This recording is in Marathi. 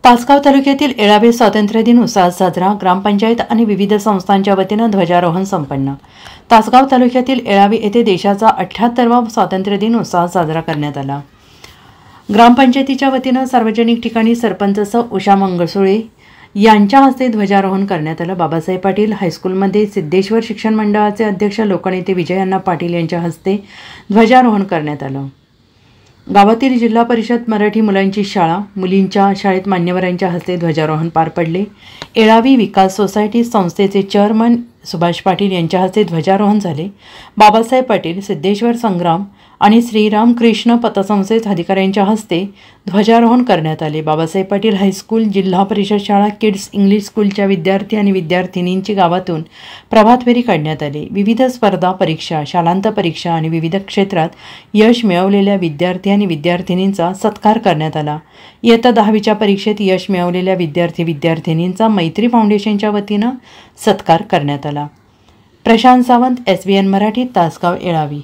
तासगाव तालुक्यातील येळावी स्वातंत्र्य दिन उत्साहात साजरा. ग्रामपंचायत आणि विविध संस्थांच्या वतीनं ध्वजारोहण संपन्न. तासगाव तालुक्यातील येळावी येथे देशाचा 78वा स्वातंत्र्य दिन उत्साहात साजरा करण्यात आला. ग्रामपंचायतीच्या वतीनं सार्वजनिक ठिकाणी सरपंच सौ उषा मंगळसुळे यांच्या हस्ते ध्वजारोहण करण्यात आलं. बाबासाहेब पाटील हायस्कूलमध्ये सिद्धेश्वर शिक्षण मंडळाचे अध्यक्ष लोकनेते विजयअण्णा पाटील यांच्या हस्ते ध्वजारोहण करण्यात आलं. गावातील जिल्हा परिषद मराठी मुलांची शाळा मुलींच्या शाळेत मान्यवरांच्या हस्ते ध्वजारोहण पार पडले. येळावी विकास सोसायटी संस्थेचे चेअरमन सुभाष पाटील यांच्या हस्ते ध्वजारोहण झाले. बाबासाहेब पाटील सिद्धेश्वर संग्राम आणि श्रीरामकृष्ण पतसंस्थेत अधिकाऱ्यांच्या हस्ते ध्वजारोहण करण्यात आले. बाबासाहेब पाटील हायस्कूल जिल्हा परिषद शाळा किड्स इंग्लिश स्कूलच्या विद्यार्थी आणि विद्यार्थिनींची गावातून प्रभात फेरी काढण्यात आली. विविध स्पर्धा परीक्षा शालांत परीक्षा आणि विविध क्षेत्रात यश मिळवलेल्या विद्यार्थी आणि विद्यार्थिनींचा सत्कार करण्यात आला. इयत्ता 10वीच्या परीक्षेत यश मिळवलेल्या विद्यार्थी-विद्यार्थिनींचा मैत्री फाउंडेशनच्या वतीनं सत्कार करण्यात आला. प्रशांत सावंत, SBN मराठी, तासगाव, येळावी.